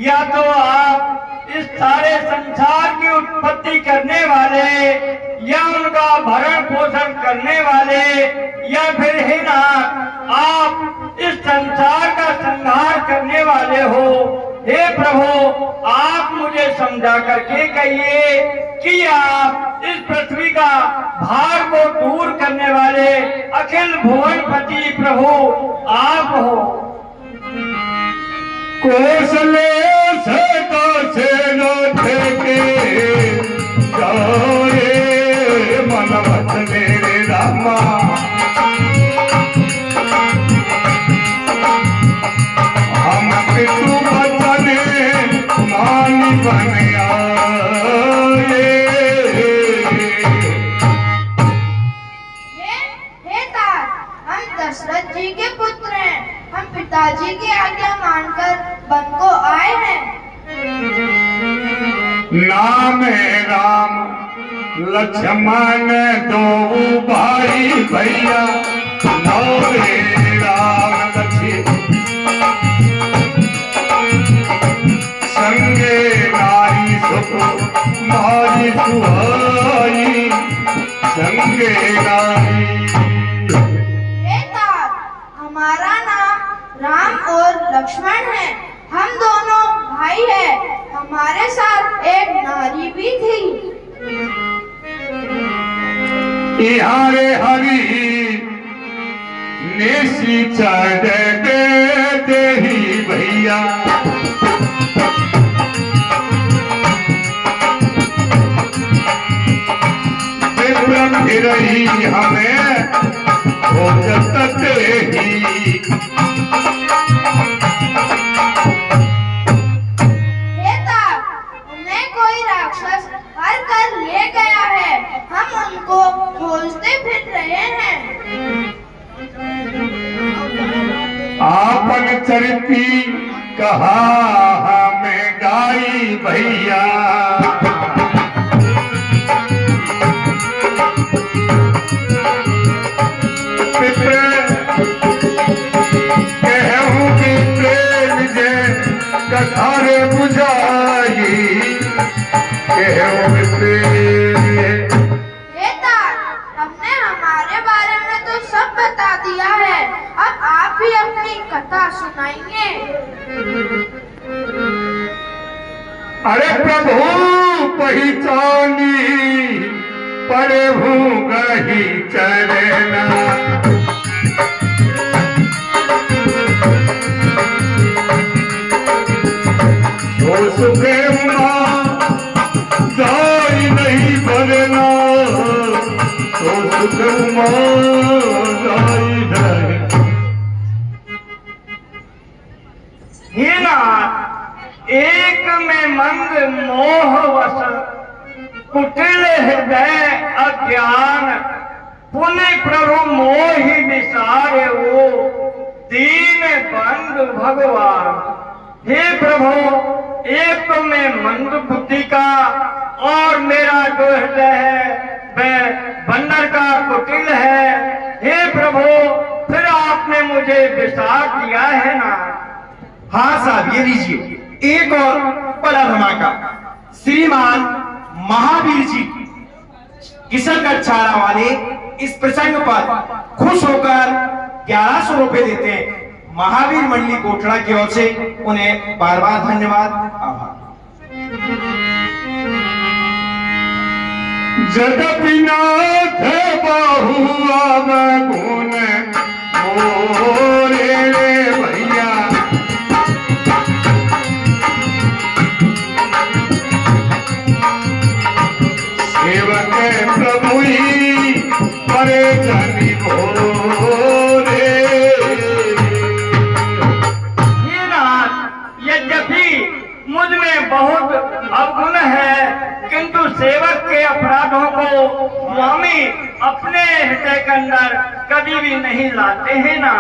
या तो आप इस सारे संसार की उत्पत्ति करने वाले या उनका भरण पोषण करने वाले या फिर है ना आप इस संसार का संहार करने वाले हो। हे प्रभु, आप मुझे समझा करके कहिए कि आप इस पृथ्वी का भार को दूर करने वाले अखिल भुवनपति प्रभु आप हो। कौशले से न ठेके जाए मनमत मेरे रामा, हम पितु बचने मानी बन आए। हे तात, हम दशरथ जी के पुत्र हैं। हम पिताजी की आज्ञा मानकर वन को आए हैं। नाम है राम लक्ष्मण दो भाई भैया, नौरे राम लक्ष्मण संगे नारी सुहाई संगे नारी। हमारा नाम राम और लक्ष्मण है। हम दोनों भाई हैं। हमारे साथ एक नारी भी थी। इहारे हरी नेसी चढ़ दे ही भैया, फिर रही हमें हो जते ही। उन्हें कोई राक्षस हर कर ले गया है। हम उनको खोजते फिर रहे हैं। आपन चरिती कहा हमें गाई भैया, कथारे बुझाई हमने हमारे बारे में तो सब बता दिया है। अब आप भी अपनी कथा सुनाइए। अरे प्रभु पहचानी प्रभु गही चरना, सुखे जाई नहीं भरना, तो सुख जाई नहीं। हीना एक में मंद मोह वश, कुटिल हृदय अज्ञान, पुण्य प्रभु मोहि विसारे हो, दीन बंधु भगवान। हे प्रभु, एक तो मैं मंद बुद्धि का और मेरा जो हृदय है वह बंदर का कुटिल है। हे प्रभु, फिर आपने मुझे विसार दिया है ना। हाँ साहब, ये लीजिए एक और बड़ा धमाका। श्रीमान महावीर जी किशनगढ़ छाड़ा वाले इस प्रसंग पर खुश होकर 1100 रुपए देते हैं। महावीर मंडली कोटड़ा की ओर से उन्हें बार बार धन्यवाद, आभार। जगति नाथ बहु गुण मोरे भैया, सेवक प्रभु परे जनि भोरे। यद्यपि मुझ में बहुत अवगुण है, किंतु सेवक के अपराधों को स्वामी अपने हृदय के अंदर कभी भी नहीं लाते हैं ना।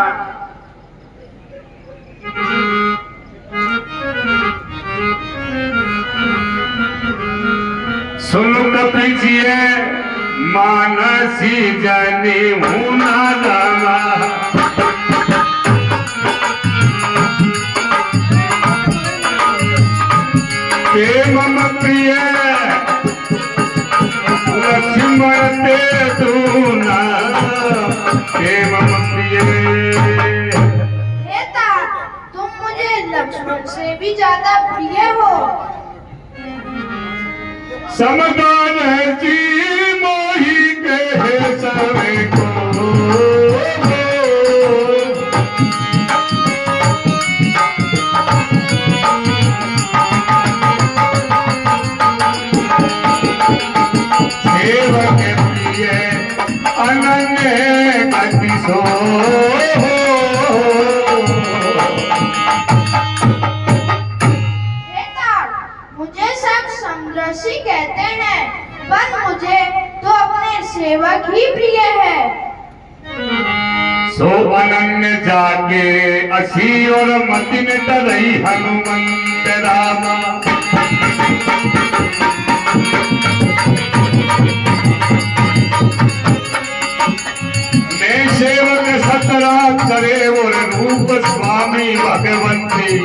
सुन कपिजिए मानसी जनी मुना दामा के मम प्रिय लक्ष्मण ते दूना के मम प्रिय। हे तात, तुम मुझे लक्ष्मण से भी ज्यादा प्रिय हो। समदान जी मोही कहे सवे को सेवक प्रिय अनन्य गति सो। हे तात, मुझे सब समदर्शी कहते हैं, पर मुझे तो अपने सेवक ही प्रिय है। सो अनन्य जाके असी और मतिन तरई हनुमंत रामा। मैं सेवक सतरा करे और रूप स्वामी भगवंती।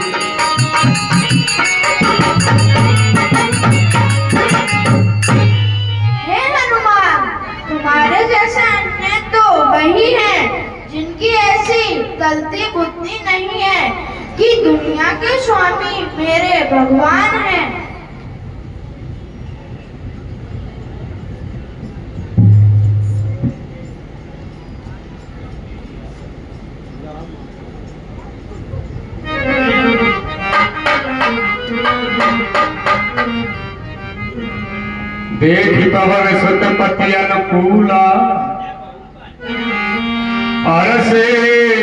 हे हनुमान, तुम्हारे जैसे अन्य तो वही हैं जिनकी ऐसी गलती बुद्धि नहीं है कि दुनिया के स्वामी मेरे भगवान हैं। देख पवन सुत पति अनुकूला हरसे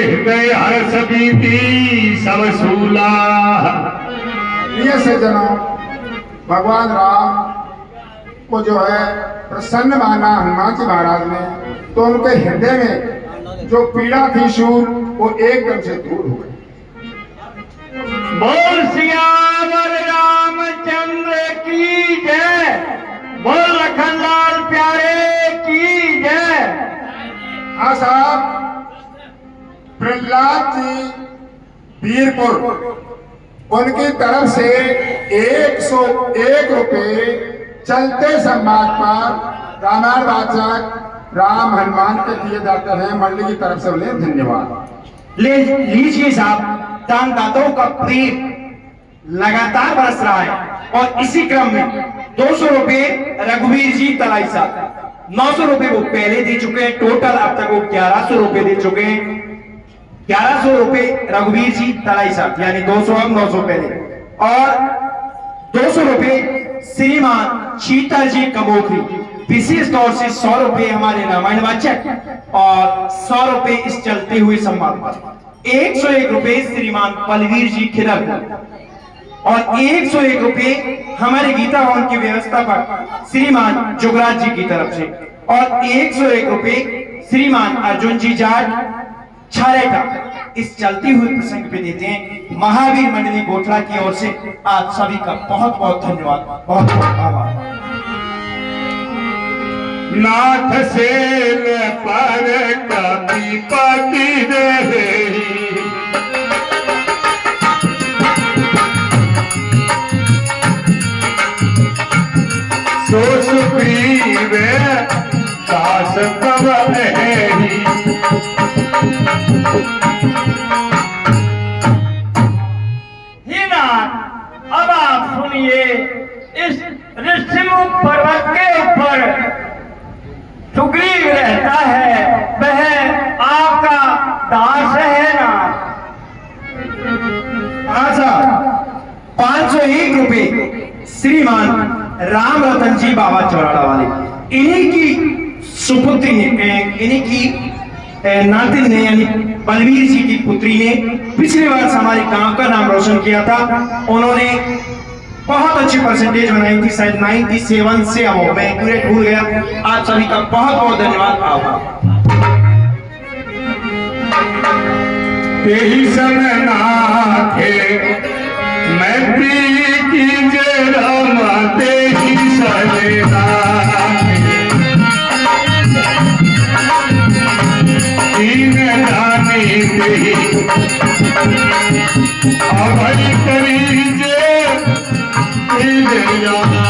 हृदय हर्ष बीती सब सूला। प्रिय सज्जनों, भगवान राम को जो है प्रसन्न माना हनुमान जी महाराज ने, तो उनके हृदय में जो पीड़ा थी शूर वो एकदम से दूर हो गई। बोल सियावर रामचंद्र की जय, बोल लखनलाल प्यारे की जय। हाँ साहब, प्रहलाद जी वीरपुर उनकी तरफ से 101 रुपए चलते संवाद पर रामायण वाचक राम हनुमान के दिए जाते हैं। मंडली की तरफ से उन्हें धन्यवाद। लीजिए साहब, दानदाताओं का प्रेम लगातार बरस रहा है और इसी क्रम में 200 रुपए रघुवीर जी तलाई साहब, 900 रुपए वो पहले दे चुके हैं। टोटल अब तक वो 1100 रुपए दे चुके हैं। 1100 रुपए रघुवीर जी तलाई साहब, यानी 200 अब 900 पहले, और 200 रुपए श्रीमान शीतल जी कमोखरी, विशेष तौर से 100 रुपए हमारे रामायण वाचक और 100 रुपए इस चलते हुए संवाद पर, 101 रुपए श्रीमान बलवीर जी खिलर और 101 रुपए हमारे गीता भवन की व्यवस्था पर श्रीमान जुगराज जी की तरफ से, और 101 रुपए श्रीमान अर्जुन जी जाट छारेटा इस चलती हुई प्रसंग पे देते हैं। महावीर मंडली गोठला की ओर से आप सभी का बहुत बहुत धन्यवाद, बहुत बहुत आभार। नाथ से पर कभी पति रहे सो सुग्रीव दास कब है। अब आप सुनिए, इस ऋषिमुख पर्वत के ऊपर सुग्रीव रहता है, वह आपका दास है ना? अच्छा, 501 रुपए श्रीमान राम रतन जी बाबा चौराड़ा वाले, इन्हीं की सुपुत्री ने, इन्हीं की नातिन ने, यानी बलवीर जी की पुत्री ने पिछले वर्ष हमारे गांव का नाम रोशन किया था। उन्होंने बहुत अच्छी परसेंटेज बनाई थी, शायद 97 से अब मैं एक्यूरेट भूल गया। आप सभी का बहुत बहुत धन्यवाद, आभार। यही समनाथे मैं प्री की जय राम तेही सलेना। ही ले जाना।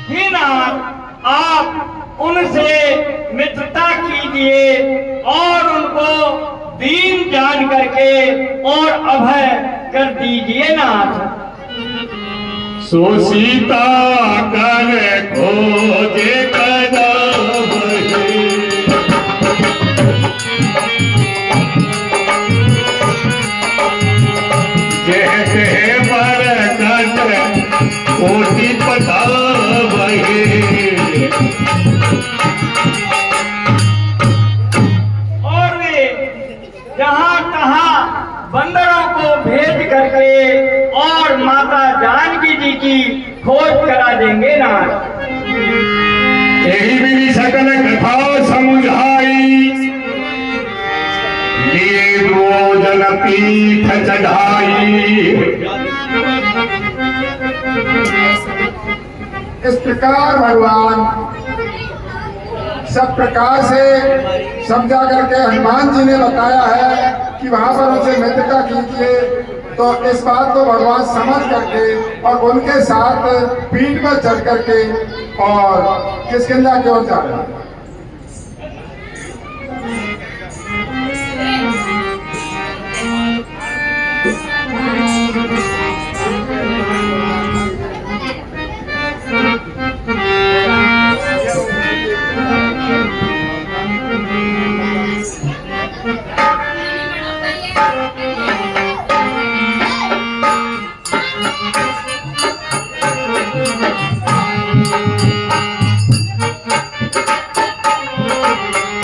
हे नाथ, आप उनसे मित्रता कीजिए और उनको दीन जान करके और अभय कर दीजिए नाथ। सो सीता कर खोजे कदम है। जैसे बरकत कोटि पता वही। और वे जहाँ तहाँ बंदरों को भेज करके और माता जानकी जी की खोज करा देंगे नाथ। यही मेरी सकल कथा समुझाई, लिए भोजन पीठ चढ़ाई। इस प्रकार भगवान सब प्रकार से समझा करके हनुमान जी ने बताया है कि वहां पर उनसे मित्रता कीजिए। तो इस बात को भगवान समझ करके और उनके साथ पीठ पर चढ़ करके और किष्किंधा की ओर जा रहे हैं।